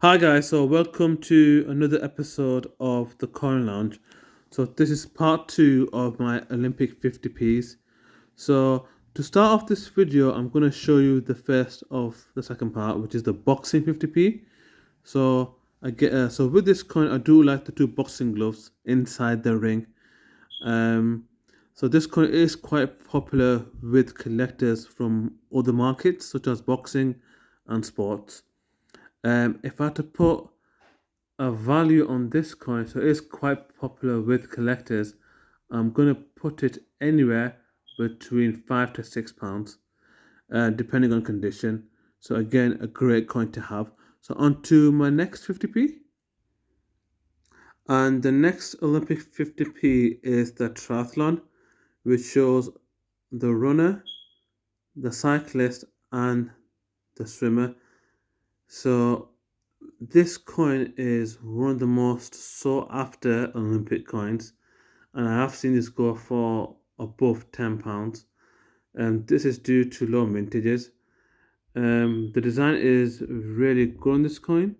Hi guys, so welcome to another episode of the Coin Lounge. So this is part two of my Olympic 50p's. So to start off this video, I'm going to show you the first of the second part, which is the boxing 50p. So so with this coin, I do like the two boxing gloves inside the ring. Um, so this coin is quite popular with collectors from other markets such as boxing and sports. If I had to put a value on this coin, so it's quite popular with collectors. I'm gonna put it anywhere between £5 to £6, depending on condition. So again, a great coin to have. So on to my next 50p, and the next Olympic 50p is the triathlon, which shows the runner, the cyclist, and the swimmer. So this coin is one of the most sought after Olympic coins, and I have seen this go for above £10. This is due to low mintages. The design is really good on this coin.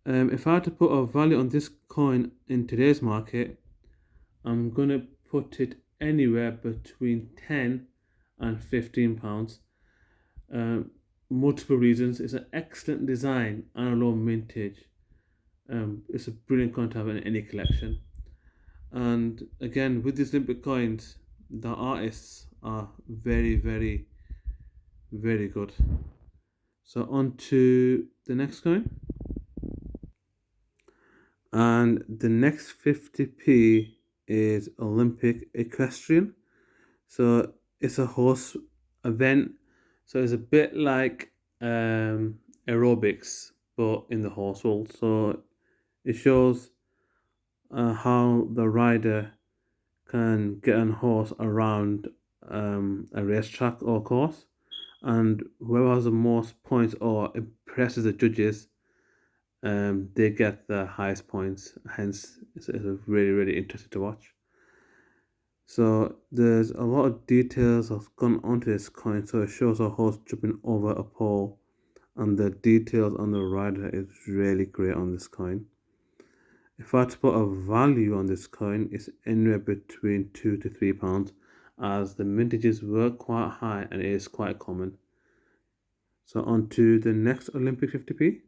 If I had to put a value on this coin in today's market, I'm gonna put it anywhere between £10 and £15. Multiple reasons. It's an excellent design and a low mintage. It's a brilliant coin to have in any collection. And again, with these Olympic coins, the artists are very, very, very good. So on to the next coin. And the next 50p is Olympic Equestrian. So it's a horse event. So it's a bit like aerobics, but in the horse world. So it shows how the rider can get on horse around a racetrack or course, and whoever has the most points or impresses the judges, they get the highest points. Hence, it's a really really interesting to watch. So there's a lot of details have gone onto this coin. So it shows a horse jumping over a pole, and the details on the rider is really great on this coin. If I had to put a value on this coin, it's anywhere between £2 to £3, as the mintages were quite high and it is quite common. So on to the next Olympic 50p.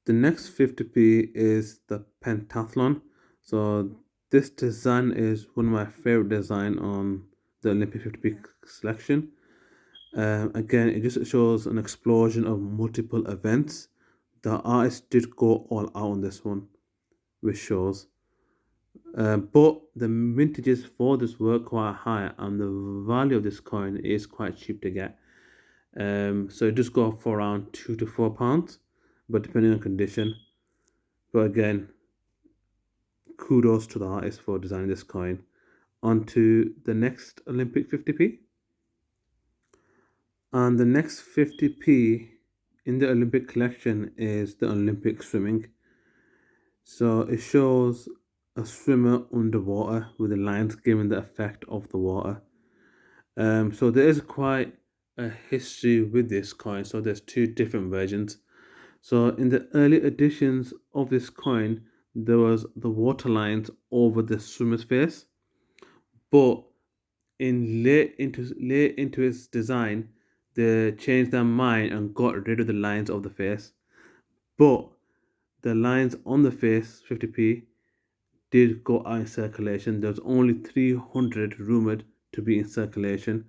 The next 50p is the pentathlon. So this design is one of my favorite design on the Olympic 50p selection. Again, it just shows an explosion of multiple events. The artist did go all out on this one, which shows. But the mintages for this were quite high, and the value of this coin is quite cheap to get. So it just go for around £2 to £4, but depending on condition. But again, kudos to the artist for designing this coin. On to the next Olympic 50p. And the next 50p in the Olympic collection is the Olympic swimming. So it shows a swimmer underwater with the lines giving the effect of the water. So there is quite a history with this coin. So there's two different versions. So in the early editions of this coin, there was the water lines over the swimmer's face, but in late into its design, they changed their mind and got rid of the lines of the face. But the lines on the face, 50p, did go out in circulation. There was only 300 rumored to be in circulation,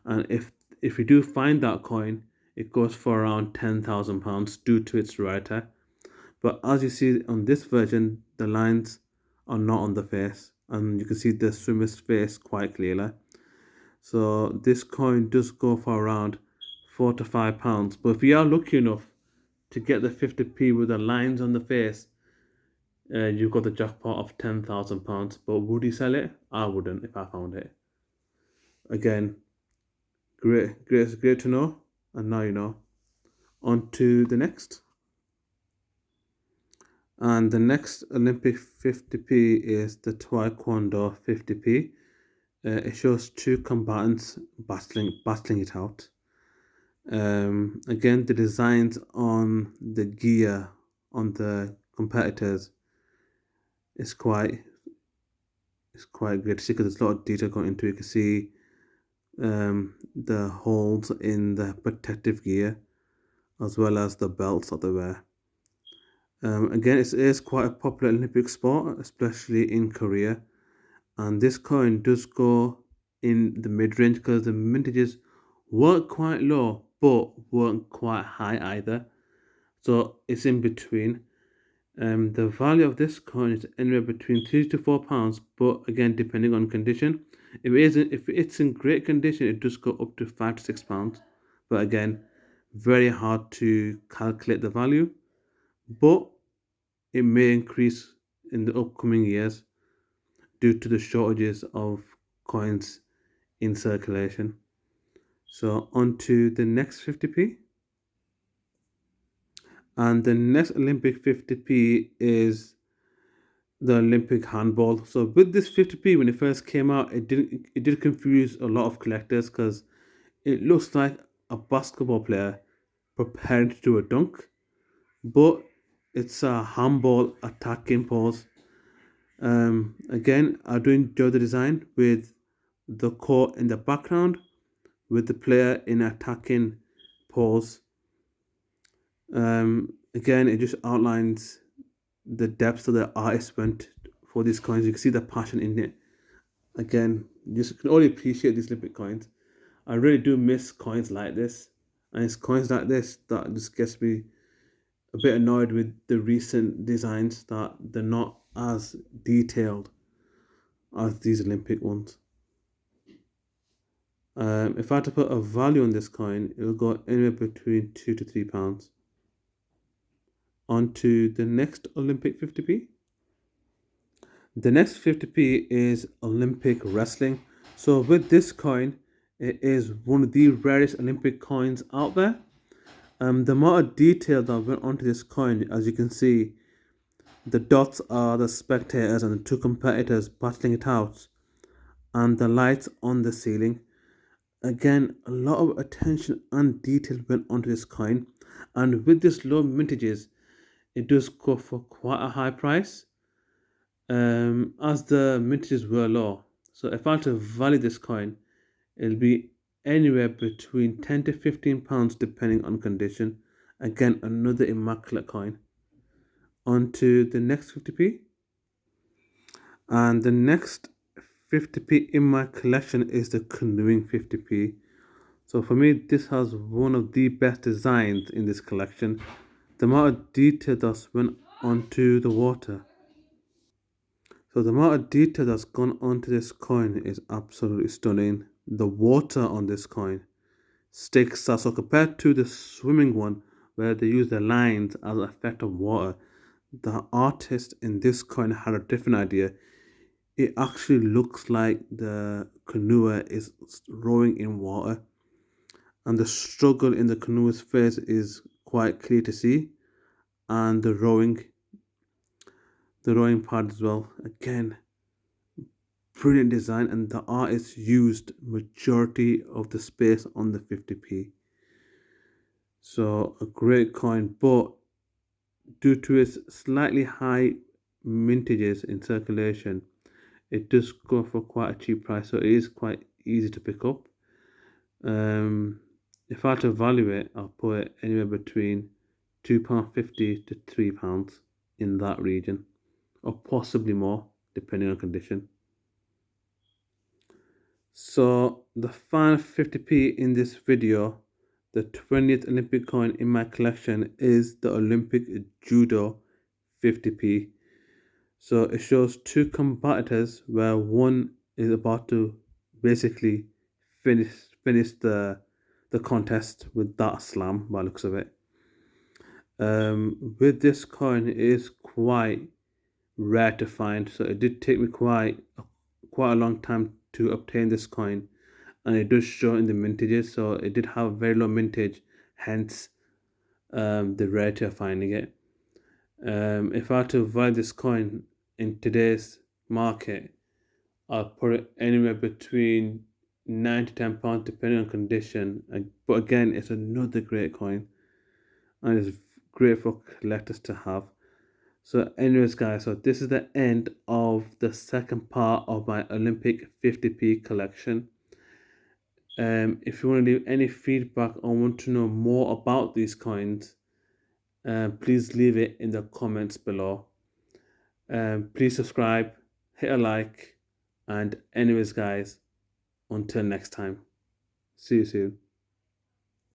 and if you do find that coin, it goes for around £10,000 due to its rarity. But as you see on this version, the lines are not on the face, and you can see the swimmer's face quite clearly. So this coin does go for around £4 to £5. But if you are lucky enough to get the 50p with the lines on the face, you've got the jackpot of £10,000. But would you sell it? I wouldn't if I found it. Again, great to know. And now you know. On to the next. And the next Olympic 50p is the Taekwondo 50p. It shows two combatants battling it out. Again, the designs on the gear on the competitors is quite great to see, because there's a lot of detail going into it. You can see the holes in the protective gear as well as the belts that they wear. Again, it is quite a popular Olympic sport, especially in Korea, and this coin does go in the mid-range because the mintages weren't quite low but weren't quite high either, so it's in between. The value of this coin is anywhere between £3 to £4, but again, depending on condition. If it's in great condition, it does go up to £5 to £6. But again, very hard to calculate the value. But it may increase in the upcoming years due to the shortages of coins in circulation. So on to the next 50p. And the next Olympic 50p is the Olympic handball. So with this 50p, when it first came out, it did confuse a lot of collectors because it looks like a basketball player preparing to do a dunk, but it's a handball attacking pose. Again, I do enjoy the design with the court in the background with the player in attacking pose. Again, it just outlines the depth that the artist went for these coins. You can see the passion in it. Again, just can only appreciate these Olympic coins. I really do miss coins like this, and it's coins like this that just gets me a bit annoyed with the recent designs, that they're not as detailed as these Olympic ones. If I had to put a value on this coin, it will go anywhere between £2 to £3. On to the next Olympic 50p. The next 50p is Olympic wrestling. So with this coin, it is one of the rarest Olympic coins out there. The amount of detail that went onto this coin, as you can see, the dots are the spectators and the two competitors battling it out, and the lights on the ceiling. Again, a lot of attention and detail went onto this coin, and with this low mintages, it does go for quite a high price. As the mintages were low, so if I had to value this coin, it'll be anywhere between £10 to £15 depending on condition. Again, another immaculate coin. On to the next 50p. And the next 50p in my collection is the canoeing 50p. So for me, this has one of the best designs in this collection. The amount of detail that's went onto the water. So the amount of detail that's gone onto this coin is absolutely stunning. The water on this coin sticks out. So compared to the swimming one, where they use the lines as an effect of water, the artist in this coin had a different idea. It actually looks like the canoer is rowing in water, and the struggle in the canoe's face is quite clear to see, and the rowing part as well. Again, brilliant design, and the artist used majority of the space on the 50p. So a great coin, but due to its slightly high mintages in circulation, it does go for quite a cheap price, so it is quite easy to pick up. If I had to value it, I'll put it anywhere between £2.50 to £3 in that region, or possibly more, depending on condition. So the final 50p in this video, the 20th Olympic coin in my collection, is the Olympic Judo 50p. So it shows two competitors where one is about to basically finish the contest with that slam by looks of it. With this coin, it is quite rare to find, so it did take me quite a long time to obtain this coin, and it does show in the mintages, so it did have very low mintage, hence the rarity of finding it. If I had to value this coin in today's market, I'll put it anywhere between 9 to 10 pounds depending on condition. But again, it's another great coin and it's great for collectors to have. So anyways guys, so this is the end of the second part of my Olympic 50p collection. If you want to leave any feedback or want to know more about these coins, please leave it in the comments below. Please subscribe, hit a like, and anyways guys, until next time, see you soon.